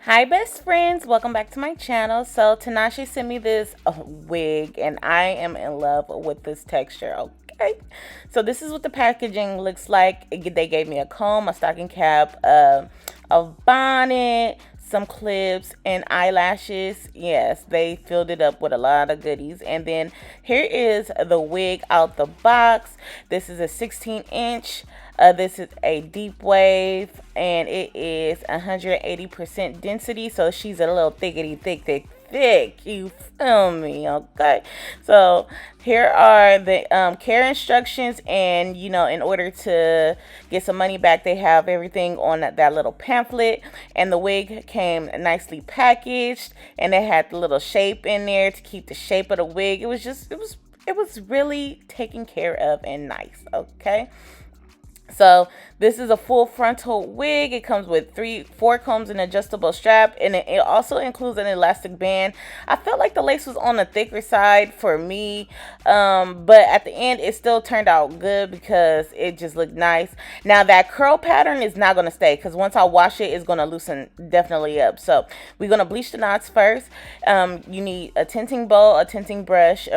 Hi best friends, welcome back to my channel. So Tinashe sent me this wig and I am in love with this texture. Okay, so this is what the packaging looks like. They gave me a comb, a stocking cap, a bonnet, some clips, and eyelashes. Yes, they filled it up with a lot of goodies. And then here is the wig out the box. This is a 16-inch. This is a deep wave and it is 180% density. So she's a little thickety thick. You feel me? Okay. So here are the care instructions, and in order to get some money back, they have everything on that little pamphlet. And the wig came nicely packaged, and it had the little shape in there to keep the shape of the wig. It was really taken care of and nice. Okay. So this is a full frontal wig. It comes with 4 combs and adjustable strap, and it also includes an elastic band. I felt like the lace was on the thicker side for me, but at the end it still turned out good because it just looked nice. Now that curl pattern is not going to stay because once I wash it, it's going to loosen definitely up. So we're going to bleach the knots first. You need a tinting bowl, a tinting brush,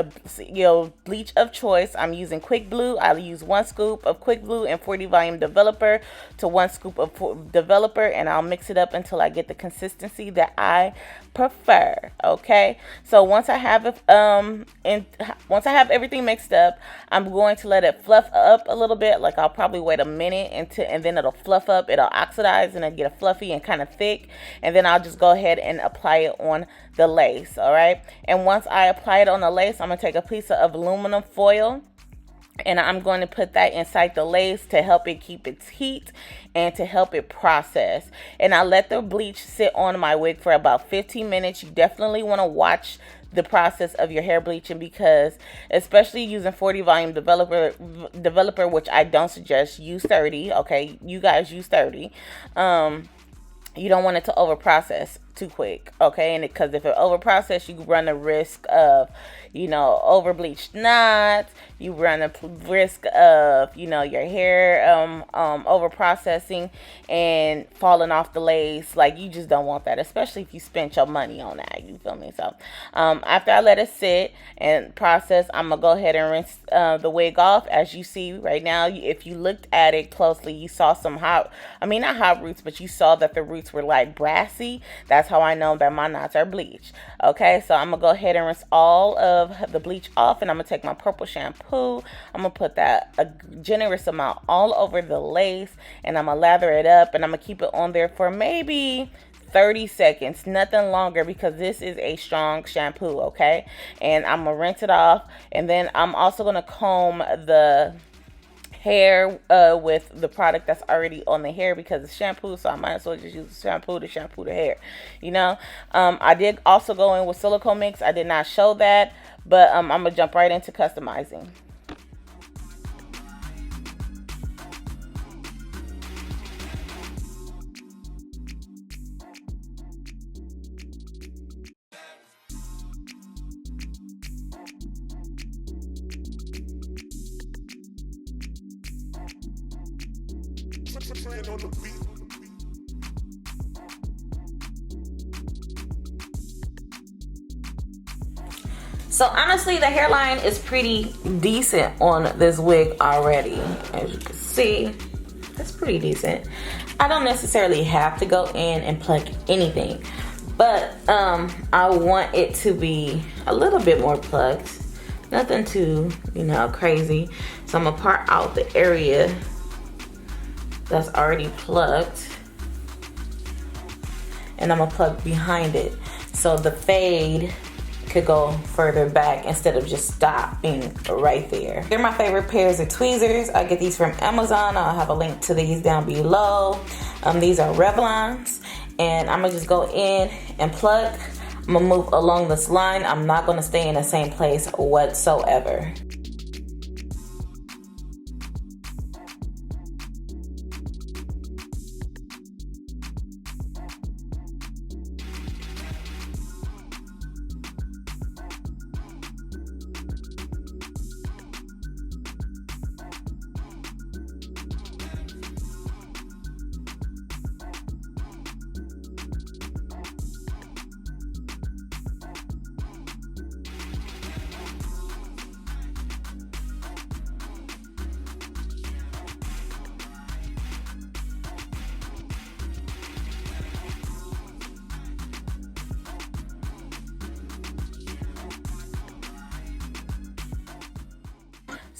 bleach of choice. I'm using Quick Blue. I'll use 1 scoop of Quick Blue and 40 volume developer to 1 scoop of developer, and I'll mix it up until I get the consistency that I prefer. Okay, so once I have it once I have everything mixed up, I'm going to let it fluff up a little bit. Like I'll probably wait a minute and then it'll fluff up, it'll oxidize and it'll get fluffy and kind of thick, and then I'll just go ahead and apply it on the lace. All right, and once I apply it on the lace, I'm gonna take a piece of aluminum foil and I'm going to put that inside the lace to help it keep its heat and to help it process. And I let the bleach sit on my wig for about 15 minutes. You definitely want to watch the process of your hair bleaching because, especially using 40 volume developer, which I don't suggest, use 30. Okay, you guys use 30. You don't want it to over process too quick, okay? And because if it over process, you run the risk of over bleached knots. You run the risk of your hair over processing and falling off the lace. Like, you just don't want that, especially if you spent your money on that. You feel me? So after I let it sit and process, I'm gonna go ahead and rinse the wig off. As you see right now, if you looked at it closely, you saw some not hot roots, but you saw that the roots were like brassy. That's how I know that my knots are bleached. Okay, so I'm gonna go ahead and rinse all of the bleach off, and I'm gonna take my purple shampoo. I'm gonna put that a generous amount all over the lace, and I'm gonna lather it up, and I'm gonna keep it on there for maybe 30 seconds, nothing longer, because this is a strong shampoo. Okay, and I'm gonna rinse it off, and then I'm also gonna comb the hair with the product that's already on the hair because it's shampoo, so I might as well just use the shampoo to shampoo the hair. I did also go in with silicone mix. I did not show that, but I'm gonna jump right into customizing. So honestly, the hairline is pretty decent on this wig already. As you can see, it's pretty decent. I don't necessarily have to go in and pluck anything, but I want it to be a little bit more plucked. Nothing too, crazy. So I'm gonna part out the area that's already plucked, and I'm gonna plug behind it so the fade could go further back instead of just stopping right there. They're my favorite pairs of tweezers. I get these from Amazon. I'll have a link to these down below. These are Revlon's, and I'm gonna just go in and pluck. I'm gonna move along this line. I'm not gonna stay in the same place whatsoever.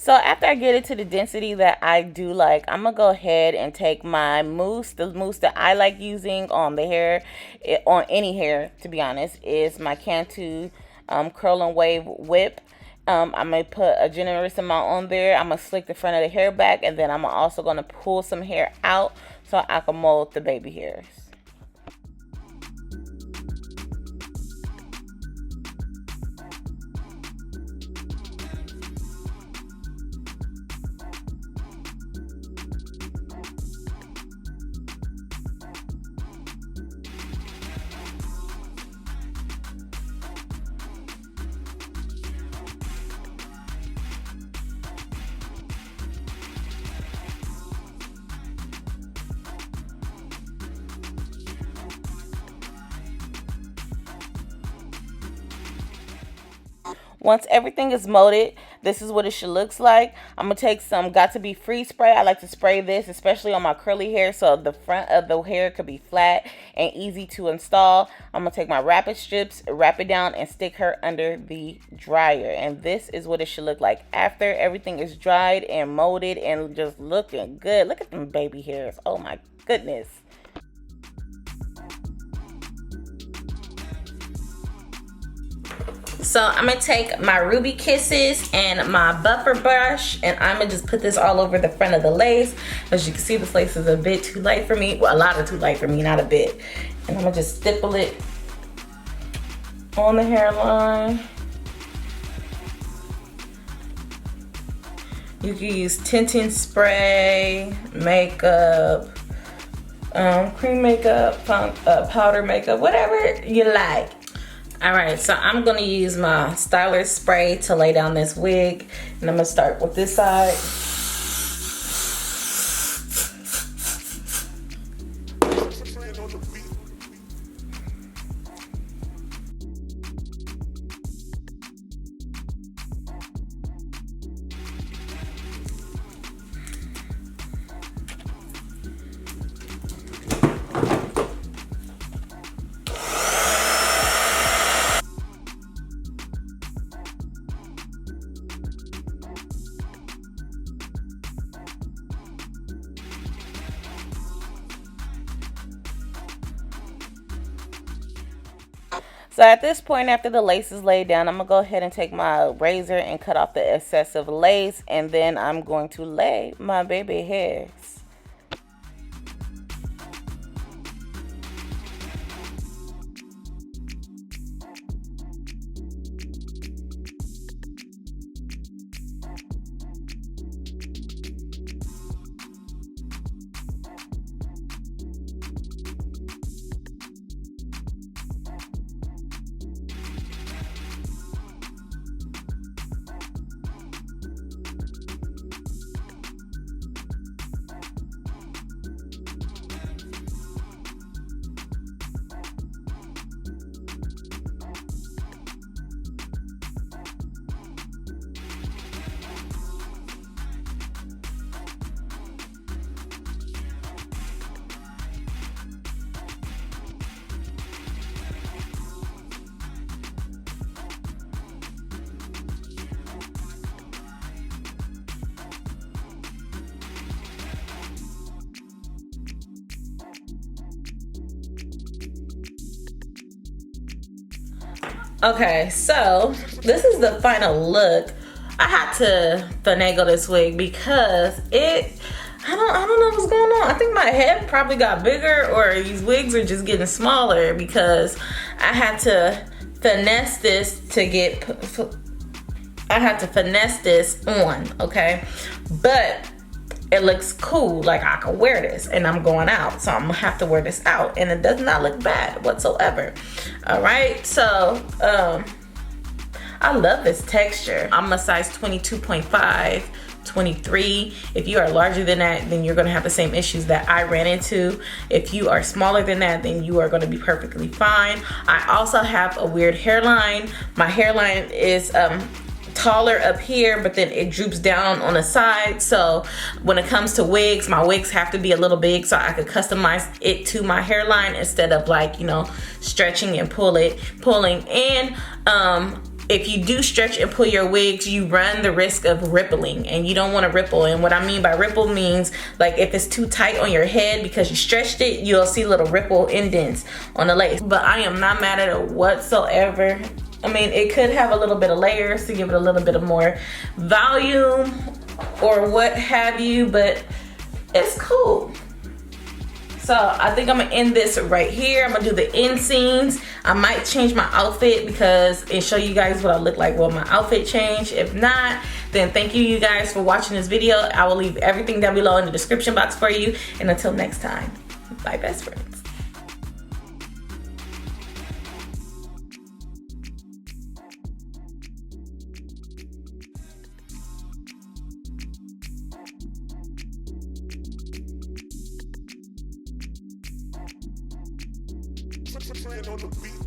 So after I get it to the density that I do like, I'm gonna go ahead and take my mousse. The mousse that I like using on the hair, on any hair, to be honest, is my Cantu Curl and Wave Whip. I'm gonna put a generous amount on there. I'm gonna slick the front of the hair back, and then I'm also gonna pull some hair out so I can mold the baby hairs. Once everything is molded, this is what it should look like. I'm going to take some Got To Be Free spray. I like to spray this, especially on my curly hair, so the front of the hair could be flat and easy to install. I'm going to take my rapid strips, wrap it down, and stick her under the dryer. And this is what it should look like after everything is dried and molded and just looking good. Look at them baby hairs. Oh my goodness. So I'm going to take my Ruby Kisses and my buffer brush, and I'm going to just put this all over the front of the lace. As you can see, this lace is a bit too light for me. Well, a lot of too light for me, not a bit. And I'm going to just stipple it on the hairline. You can use tinting spray, makeup, cream makeup, powder makeup, whatever you like. Alright, so I'm going to use my styler spray to lay down this wig. And I'm going to start with this side. So at this point, after the lace is laid down, I'm going to go ahead and take my razor and cut off the excessive lace. And then I'm going to lay my baby hairs. Okay, so this is the final look. I had to finagle this wig because I don't know what's going on. I think my head probably got bigger, or these wigs are just getting smaller, because I had to finesse this on, okay? But it looks cool, like I can wear this, and I'm going out, so I'm gonna have to wear this out, and it does not look bad whatsoever. All right, so I love this texture. I'm a size 22.5, 23. If you are larger than that, then you're gonna have the same issues that I ran into. If you are smaller than that, then you are gonna be perfectly fine. I also have a weird hairline. My hairline is taller up here, but then it droops down on the side. So when it comes to wigs, my wigs have to be a little big so I could customize it to my hairline instead of, like, you know, stretching and pulling. And if you do stretch and pull your wigs, you run the risk of rippling, and you don't want to ripple. And what I mean by ripple means like if it's too tight on your head because you stretched it, you'll see little ripple indents on the lace. But I am not mad at it whatsoever. I mean, it could have a little bit of layers to give it a little bit of more volume or what have you, but it's cool. So I think I'm gonna end this right here. I'm gonna do the end scenes. I might change my outfit and show you guys what I look like while my outfit change. If not, then thank you guys for watching this video. I will leave everything down below in the description box for you. And until next time, bye best friends. On the beat.